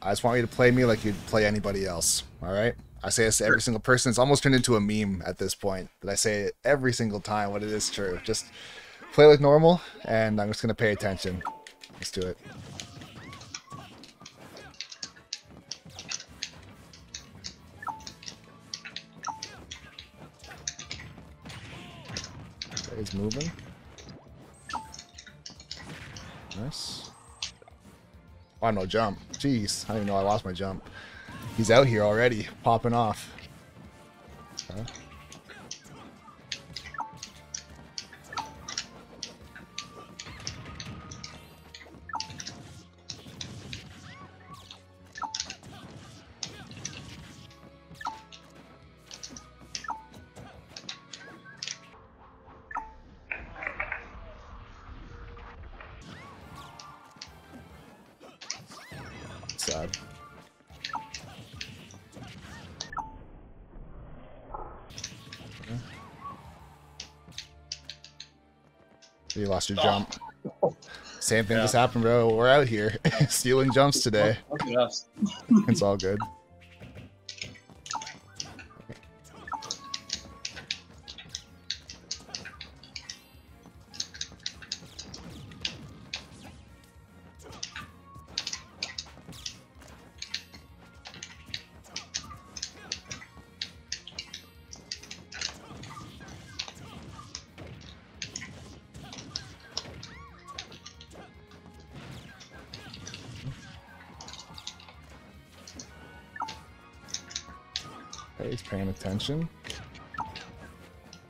I just want you to play me like you'd play anybody else, alright? I say this to every single person. It's almost turned into a meme at this point. But I say it every single time when it is true. Just play like normal, and I'm just going to pay attention. Let's do it. Okay, he's moving. Nice. Oh, no jump. Jeez, I didn't even know I lost my jump. He's out here already, popping off. Okay. Sad. You lost your jump. Same thing just happened, bro. We're out here stealing jumps today. It's all good. Okay, he's paying attention.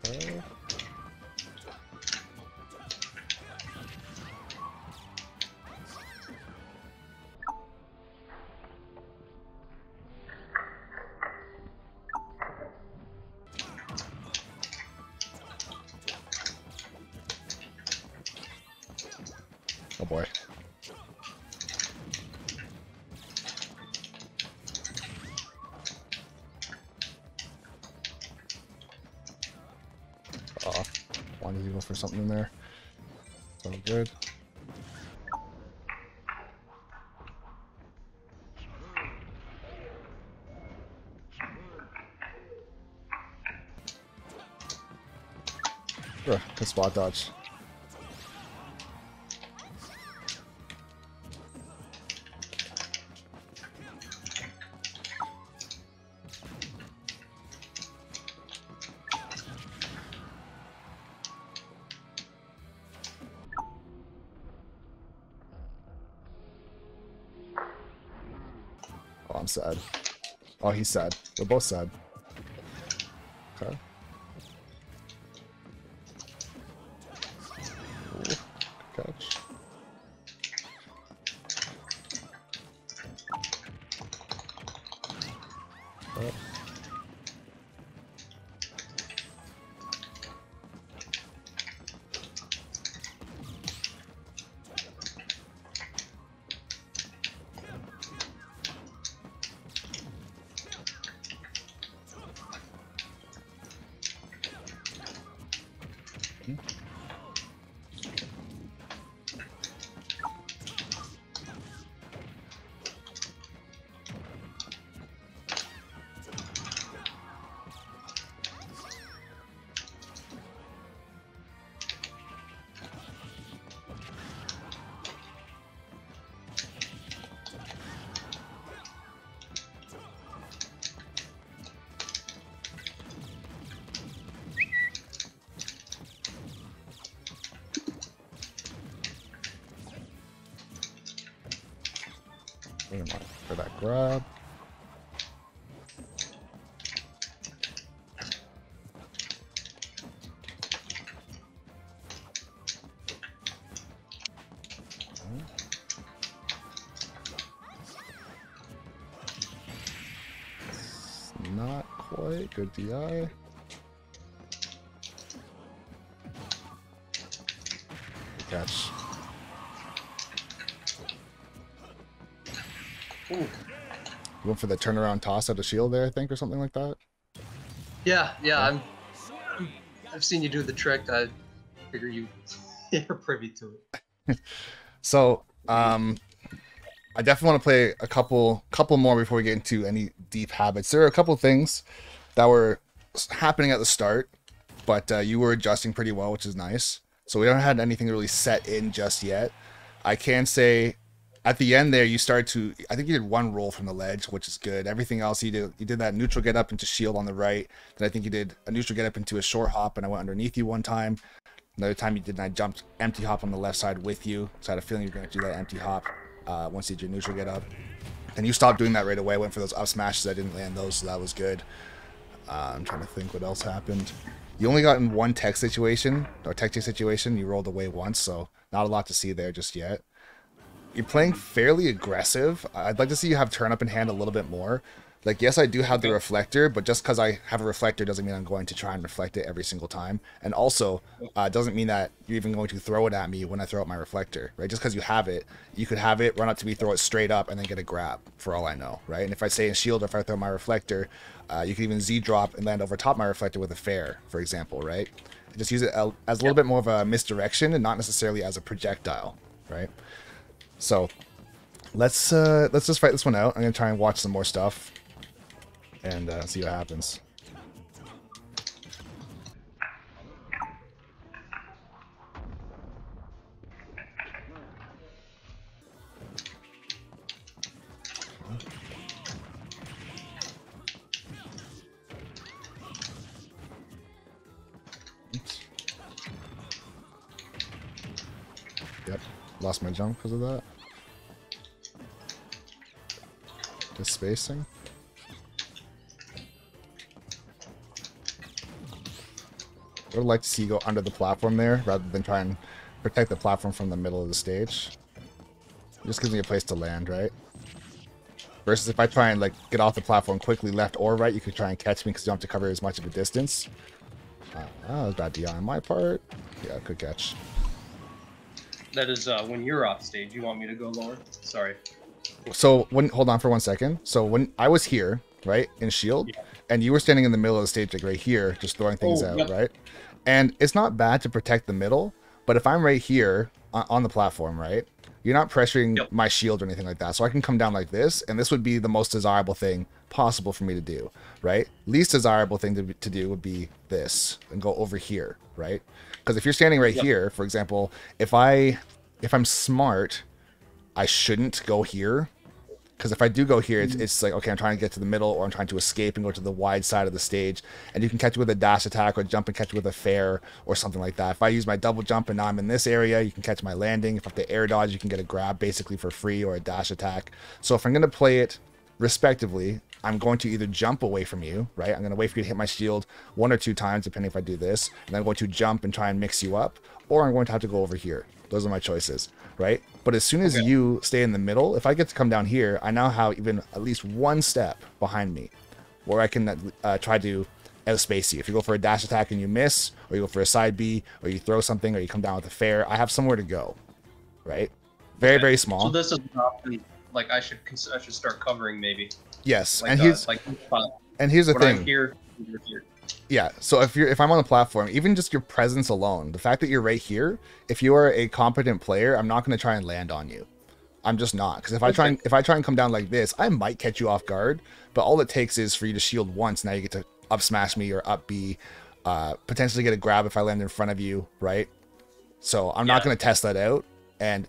Okay. Oh boy. Wanted to go for something in there. It's all good. Good spot dodge. Oh, I'm sad. Oh, he's sad. We're both sad. Okay. Ooh, good catch. Oh. For that grab. Not quite. Good DI. Good catch. Ooh. Going for the turnaround toss at the shield there, I think, or something like that. Yeah. I've seen you do the trick. I figure you're privy to it. So, I definitely want to play a couple more before we get into any deep habits. There are a couple things that were happening at the start, but you were adjusting pretty well, which is nice. So we don't have anything really set in just yet. I can say at the end there, you started to, I think you did one roll from the ledge, which is good. Everything else you did that neutral get up into shield on the right. Then I think you did a neutral get up into a short hop, and I went underneath you one time. Another time you did, and I jumped empty hop on the left side with you. So I had a feeling you were going to do that empty hop once you did your neutral get up. And you stopped doing that right away. Went for those up smashes. I didn't land those, so that was good. I'm trying to think what else happened. You only got in one tech situation, or tech situation. You rolled away once, so not a lot to see there just yet. You're playing fairly aggressive. I'd like to see you have turn up in hand a little bit more. Like, yes, I do have the reflector, but just because I have a reflector doesn't mean I'm going to try and reflect it every single time. And also, doesn't mean that you're even going to throw it at me when I throw out my reflector, right? Just because you have it, you could have it, run up to me, throw it straight up, and then get a grab, for all I know, right? And if I stay in shield, or if I throw my reflector, you can even Z-drop and land over top my reflector with a fair, for example, right? Just use it as a little bit more of a misdirection and not necessarily as a projectile, right? So, let's just fight this one out. I'm going to try and watch some more stuff and see what happens. Oops. Yep, lost my jump because of that. Just spacing. I would like to see you go under the platform there rather than try and protect the platform from the middle of the stage. It just gives me a place to land, right? Versus if I try and like get off the platform quickly left or right, you could try and catch me because you don't have to cover as much of a distance. That was bad DI on my part. Yeah, good catch. That is when you're off stage. You want me to go lower? Sorry. So hold on for 1 second. So when I was here, right, in shield, and you were standing in the middle of the stage, like right here, just throwing things out, right? And it's not bad to protect the middle, but if I'm right here on the platform, right, you're not pressuring my shield or anything like that. So I can come down like this, and this would be the most desirable thing possible for me to do, right? Least desirable thing to do would be this and go over here, right? Because if you're standing right here, for example, if I'm smart, I shouldn't go here. Because if I do go here, it's like, okay, I'm trying to get to the middle, or I'm trying to escape and go to the wide side of the stage. And you can catch it with a dash attack, or jump and catch it with a fair, or something like that. If I use my double jump and now I'm in this area, you can catch my landing. If I have to air dodge, you can get a grab basically for free, or a dash attack. So if I'm going to play it respectively, I'm going to either jump away from you, right? I'm going to wait for you to hit my shield 1 or 2 times, depending if I do this. And I'm going to jump and try and mix you up, or I'm going to have to go over here. Those are my choices, right? But as soon as you stay in the middle, if I get to come down here, I now have even at least 1 step behind me where I can try to outspace you. If you go for a dash attack and you miss, or you go for a side B, or you throw something, or you come down with a fair, I have somewhere to go, right? Very, very small. So this is an option, like I should start covering maybe. Yes, like, and here's the thing. I'm here, you're here. Yeah, so if I'm on the platform, even just your presence alone, the fact that you're right here, if you are a competent player, I'm not going to try and land on you. I'm just not, because if I try and come down like this, I might catch you off guard, but all it takes is for you to shield once. Now you get to up smash me or up B, potentially get a grab if I land in front of you, right? So I'm not going to test that out. And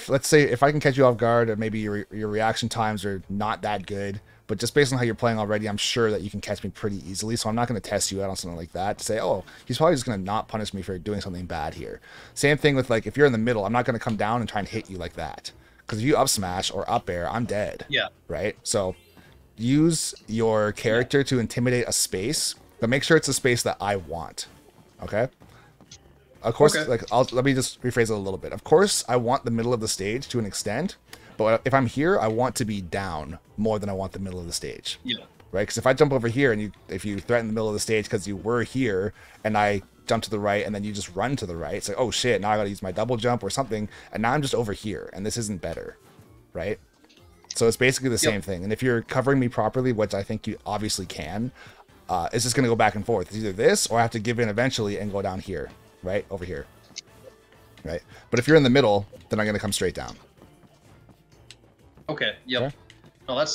let's say if I can catch you off guard, or maybe your reaction times are not that good, but just based on how you're playing already, I'm sure that you can catch me pretty easily. So I'm not going to test you out on something like that to say, oh, he's probably just going to not punish me for doing something bad here. Same thing with, like, if you're in the middle, I'm not going to come down and try and hit you like that. Because if you up smash or up air, I'm dead. Yeah. Right? So use your character to intimidate a space, but make sure it's a space that I want. Okay? Of course, let me just rephrase it a little bit. Of course, I want the middle of the stage to an extent, but if I'm here, I want to be down more than I want the middle of the stage. Yeah. Right? Because if I jump over here and if you threaten the middle of the stage because you were here and I jump to the right and then you just run to the right, it's like, oh shit, now I got to use my double jump or something, and now I'm just over here and this isn't better. Right? So it's basically the same thing. And if you're covering me properly, which I think you obviously can, it's just going to go back and forth. It's either this or I have to give in eventually and go down here. Right? Over here. Right? But if you're in the middle, then I'm going to come straight down. Okay. Yep. Okay. No,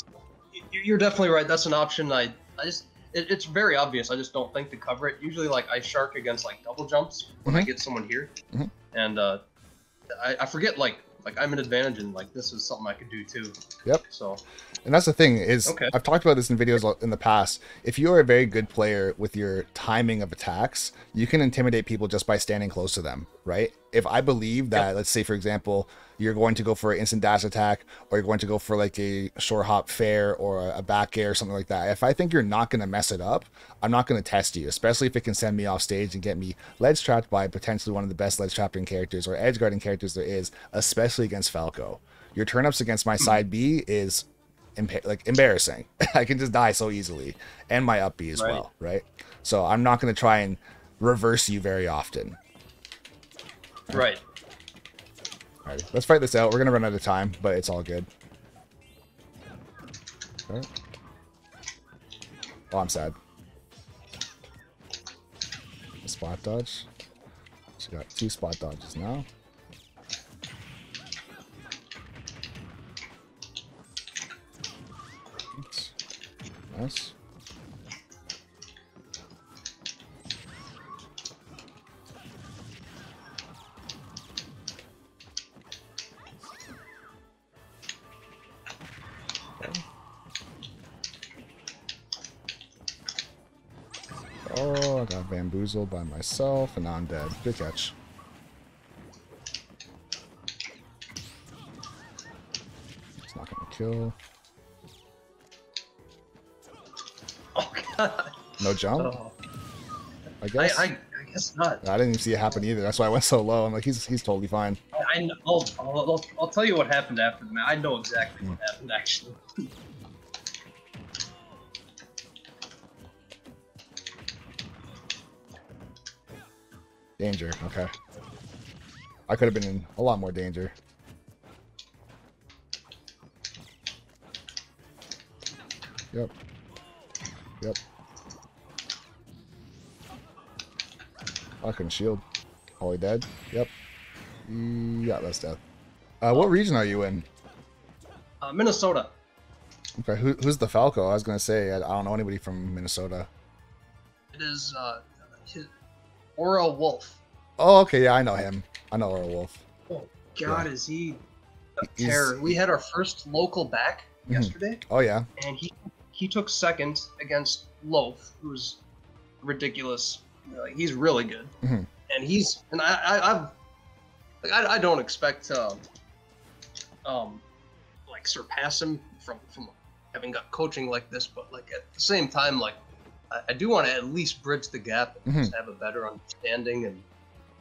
you're definitely right. That's an option. It's very obvious. I just don't think to cover it. Usually, like I shark against like double jumps when I get someone here, and I forget like I'm an advantage and like this is something I could do too. Yep. So. And that's the thing is, I've talked about this in videos in the past. If you are a very good player with your timing of attacks, you can intimidate people just by standing close to them, right? If I believe that, let's say, for example, you're going to go for an instant dash attack, or you're going to go for like a short hop fair or a back air or something like that. If I think you're not going to mess it up, I'm not going to test you, especially if it can send me off stage and get me ledge trapped by potentially one of the best ledge trapping characters or edge guarding characters there is, especially against Falco. Your turn-ups against my side B is embarrassing. I can just die so easily, and my up B as well, right? So I'm not going to try and reverse you very often. Right. Alright, let's fight this out. We're going to run out of time, but it's all good. Okay. Oh, I'm sad. A spot dodge. She got 2 spot dodges now. Nice. Oh, I got bamboozled by myself, and now I'm dead. Good catch. It's not gonna kill. Oh god. No jump? Oh. I guess. I guess not. I didn't even see it happen either. That's why I went so low. I'm like, he's totally fine. I'll tell you what happened after the match. I know exactly what happened actually. Danger. Okay. I could have been in a lot more danger. Yep. Yep. I couldn't shield. Holy dead. Yep. Yeah, that's death. What region are you in? Minnesota. Okay, who's the Falco? I was gonna say I don't know anybody from Minnesota. It is Aura Wolf. Oh, okay, yeah, I know him. I know Aura Wolf. Oh God, is he a terror? We had our first local back yesterday. Oh yeah. And he took second against Loaf, who's ridiculous. He's really good, and I don't expect to like surpass him from having got coaching like this, but like at the same time, like I do want to at least bridge the gap and just have a better understanding. And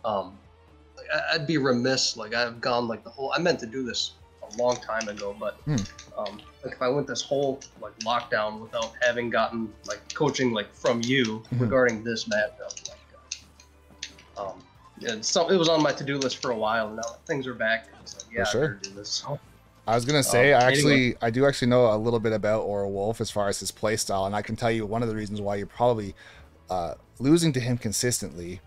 like, I'd be remiss, like I've gone like I meant to do this a long time ago, but like if I went this whole like lockdown without having gotten like coaching like from you regarding this matchup, like it was on my to-do list for a while, and now that things are back, it's like, yeah, for sure. I better do this. I was gonna say I do actually know a little bit about Aura Wolf as far as his playstyle, and I can tell you one of the reasons why you're probably losing to him consistently,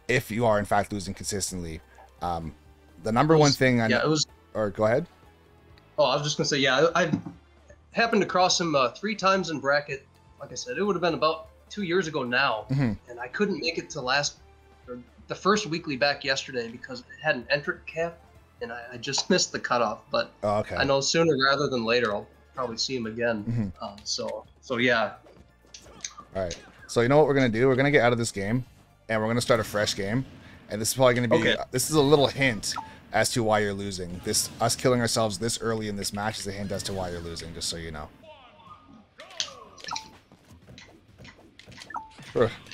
if you are in fact losing consistently. The number one thing I know, or go ahead. Oh, I was just gonna say, yeah, I happened to cross him 3 times in bracket. Like I said, it would have been about 2 years ago now, and I couldn't make it to the first weekly back yesterday because it had an entrant cap, and I just missed the cutoff. But I know sooner rather than later I'll probably see him again. So yeah. All right. So you know what we're gonna do? We're gonna get out of this game, and we're gonna start a fresh game. And this is probably gonna be. This is a little hint as to why you're losing. Us killing ourselves this early in this match is a hint as to why you're losing. Just so you know.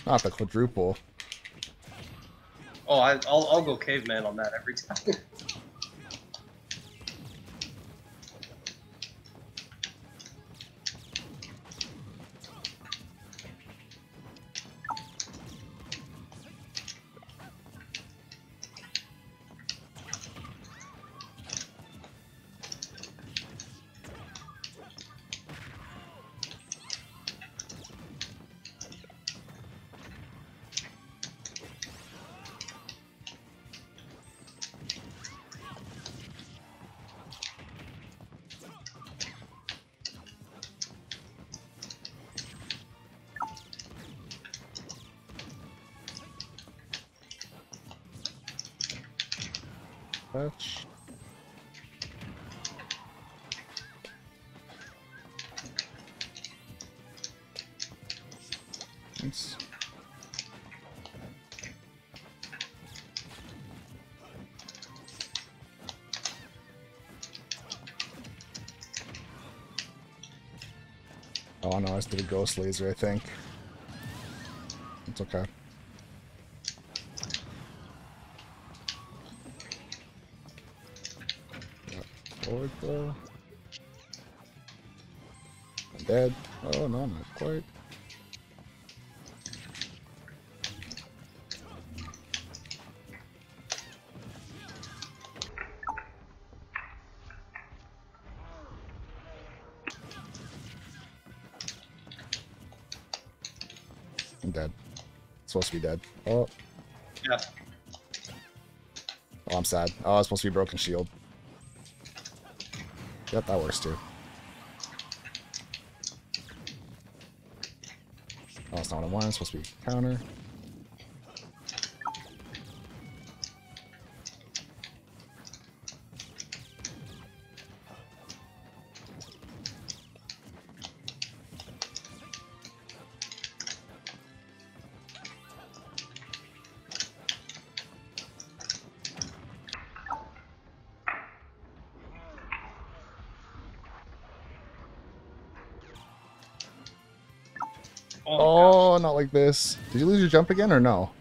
Not the quadruple. Oh, I'll go caveman on that every time. Fetch. Thanks. Oh no, I just did a ghost laser, I think. It's okay. Forward throw. I'm dead. Oh no, not quite. I'm dead. Supposed to be dead. Oh. Yeah. Oh, I'm sad. Oh, it's supposed to be broken shield. Yep, that works too. Oh, that's not what I wanted. It's supposed to be counter. Oh, not like this. Did you lose your jump again or no?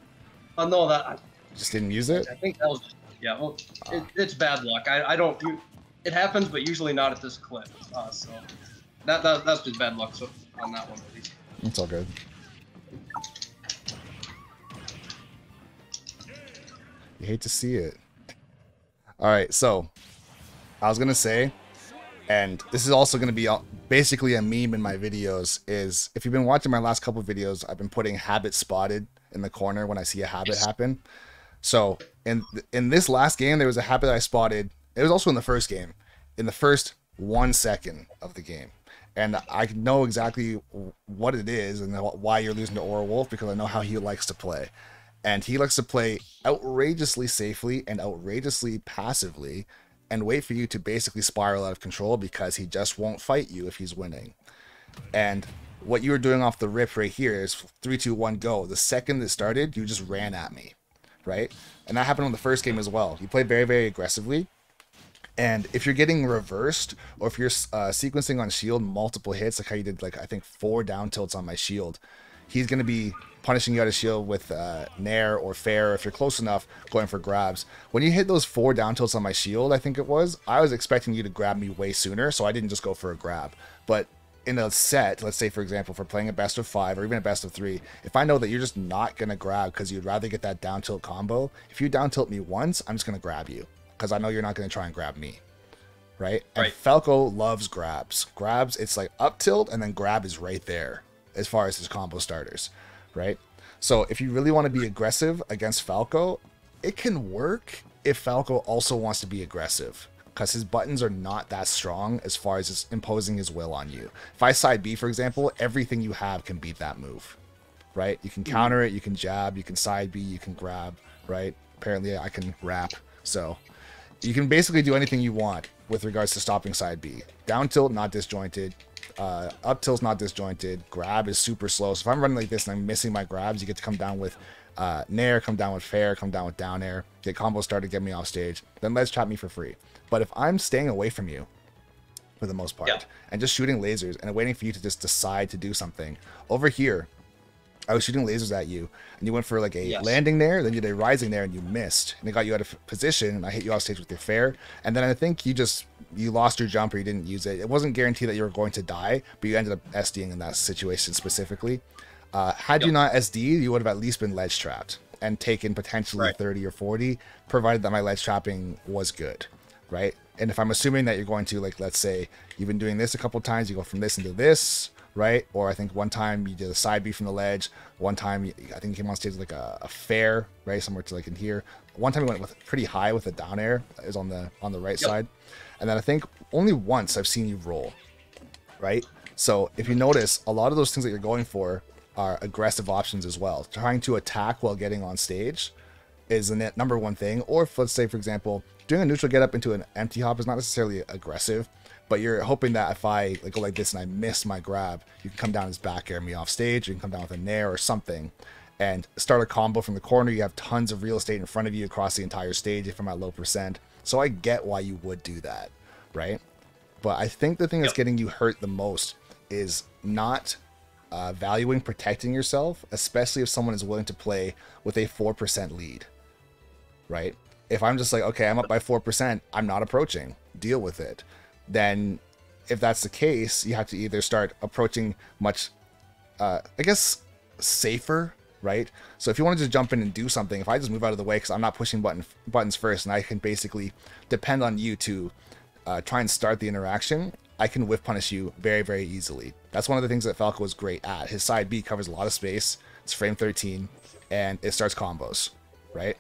No, that Just didn't use it? I think that was yeah. Well, it's bad luck. I don't. It happens, but usually not at this clip. So that's just bad luck. So on that one at least. It's all good. You hate to see it. All right, so I was gonna say, and this is also gonna be basically a meme in my videos. Is if you've been watching my last couple of videos, I've been putting habit spotted in the corner when I see a habit happen. So in this last game, there was a habit I spotted. It was also in the first game, in the first 1 second of the game. And I know exactly what it is and why you're losing to Aura Wolf, because I know how he likes to play. And he likes to play outrageously safely and outrageously passively and wait for you to basically spiral out of control, because he just won't fight you if he's winning. And what you were doing off the rip right here is 3, 2, 1, go. The second it started, you just ran at me, right? And that happened on the first game as well. You played very, very aggressively. And if you're getting reversed, or if you're sequencing on shield multiple hits, like how you did, like I think 4 down tilts on my shield, he's going to be punishing you out of shield with Nair or Fair, if you're close enough, going for grabs. When you hit those 4 down tilts on my shield, I think it was, I was expecting you to grab me way sooner, so I didn't just go for a grab. But in a set, let's say, for example, for playing a best of 5 or even a best of 3, if I know that you're just not going to grab because you'd rather get that down tilt combo, if you down tilt me once, I'm just going to grab you, because I know you're not going to try and grab me, right? And Falco loves grabs. Grabs, it's like up tilt, and then grab is right there as far as his combo starters, right? So if you really want to be aggressive against Falco, it can work if Falco also wants to be aggressive, because his buttons are not that strong as far as just imposing his will on you. If I side B, for example, everything you have can beat that move, right? You can counter it, you can jab, you can side B, you can grab, right? Apparently I can wrap, so you can basically do anything you want with regards to stopping side B. Down tilt, not disjointed. Up tilt's not disjointed. Grab is super slow. So if I'm running like this and I'm missing my grabs, you get to come down with Nair, come down with Fair, come down with down air, get combo started, get me off stage, then let's trap me for free. But if I'm staying away from you, for the most part, and just shooting lasers and waiting for you to just decide to do something, over here, I was shooting lasers at you, and you went for like a landing there, then you did a rising there, and you missed, and it got you out of position, and I hit you off stage with your Fair, and then I think you lost your jump, or you didn't use it. It wasn't guaranteed that you were going to die, but you ended up SDing in that situation specifically. Had you not SD, you would have at least been ledge trapped and taken potentially 30 or 40, provided that my ledge trapping was good, right? And if I'm assuming that you're going to, like, let's say you've been doing this a couple times, you go from this into this, right? Or I think one time you did a side B from the ledge. One time I think you came on stage with like a Fair, right? Somewhere to like in here. One time you went with pretty high with a down air. It was on the right side. And then I think only once I've seen you roll, right? So if you notice, a lot of those things that you're going for are aggressive options as well. Trying to attack while getting on stage, is the number one thing. Or if, let's say, for example, doing a neutral get up into an empty hop is not necessarily aggressive, but you're hoping that if I like go like this and I miss my grab, you can come down as back air me off stage, you can come down with a nair or something, and start a combo from the corner. You have tons of real estate in front of you across the entire stage if I'm at low percent. So I get why you would do that, right? But I think the thing that's getting you hurt the most is not valuing protecting yourself, especially if someone is willing to play with a 4% lead, right? If I'm just like, okay, I'm up by 4%, I'm not approaching, deal with it. Then if that's the case, you have to either start approaching much, I guess, safer, right? So if you want to just jump in and do something, if I just move out of the way because I'm not pushing buttons first, and I can basically depend on you to try and start the interaction, I can whiff punish you very, very easily. That's one of the things that Falco is great at. His side B covers a lot of space. It's frame 13, and it starts combos, right?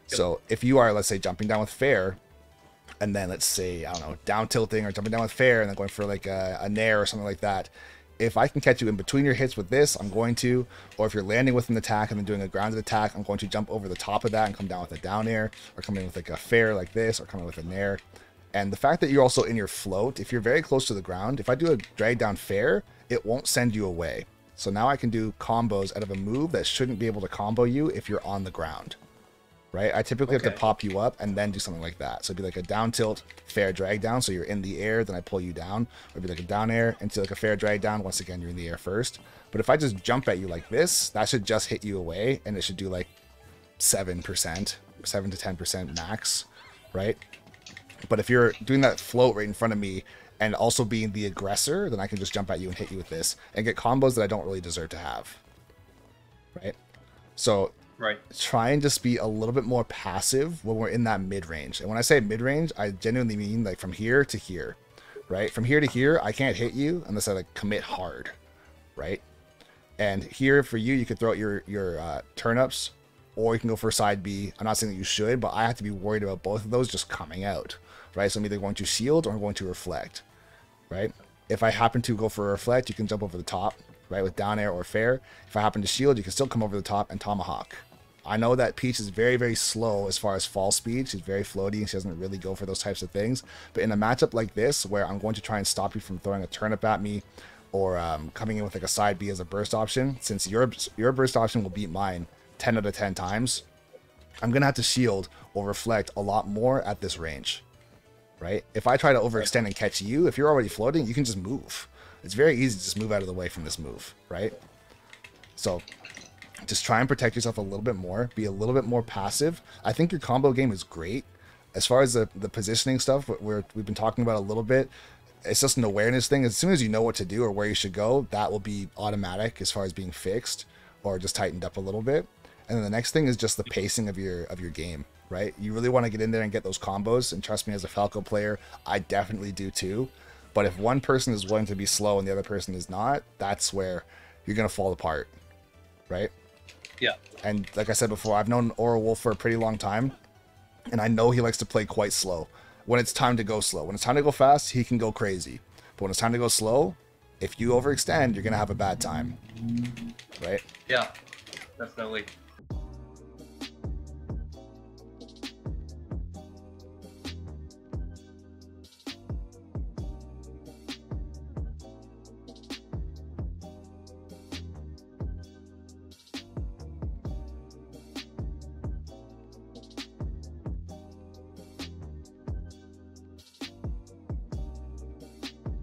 So if you are, let's say, jumping down with fair, and then let's say, I don't know, down tilting or jumping down with fair, and then going for like a nair or something like that, if I can catch you in between your hits with this, I'm going to. Or if you're landing with an attack and then doing a grounded attack, I'm going to jump over the top of that and come down with a down air, or come in with like a fair like this, or come in with a nair. And the fact that you're also in your float, if you're very close to the ground, if I do a drag down fair, it won't send you away. So now I can do combos out of a move that shouldn't be able to combo you if you're on the ground, right? I typically have to pop you up and then do something like that. So it'd be like a down tilt, fair drag down, so you're in the air, then I pull you down. Or it'd be like a down air into like a fair drag down. Once again, you're in the air first. But if I just jump at you like this, that should just hit you away, and it should do like 7%, 7 to 10% max, right? But if you're doing that float right in front of me and also being the aggressor, then I can just jump at you and hit you with this and get combos that I don't really deserve to have, right? So try and just be a little bit more passive when we're in that mid-range. And when I say mid-range, I genuinely mean like from here to here, right? From here to here, I can't hit you unless I like commit hard, right? And here for you, you could throw out your turn-ups, or you can go for a side B. I'm not saying that you should, but I have to be worried about both of those just coming out, right? So I'm either going to shield or I'm going to reflect, right? If I happen to go for a reflect, you can jump over the top, right, with down air or fair. If I happen to shield, you can still come over the top and tomahawk. I know that Peach is very, very slow as far as fall speed. She's very floaty and she doesn't really go for those types of things. But in a matchup like this, where I'm going to try and stop you from throwing a turnip at me, or coming in with like a side B as a burst option, since your burst option will beat mine 10 out of 10 times, I'm going to have to shield or reflect a lot more at this range, right? If I try to overextend and catch you, if you're already floating, you can just move. It's very easy to just move out of the way from this move, right? So just try and protect yourself a little bit more. Be a little bit more passive. I think your combo game is great. As far as the positioning stuff, we've been talking about a little bit, it's just an awareness thing. As soon as you know what to do or where you should go, that will be automatic as far as being fixed or just tightened up a little bit. And then the next thing is just the pacing of your game, right? You really want to get in there and get those combos. And trust me, as a Falco player, I definitely do too. But if one person is willing to be slow and the other person is not, that's where you're going to fall apart, right? Yeah. And like I said before, I've known Oral Wolf for a pretty long time, and I know he likes to play quite slow. When it's time to go slow. When it's time to go fast, he can go crazy. But when it's time to go slow, if you overextend, you're going to have a bad time, right? Yeah, definitely.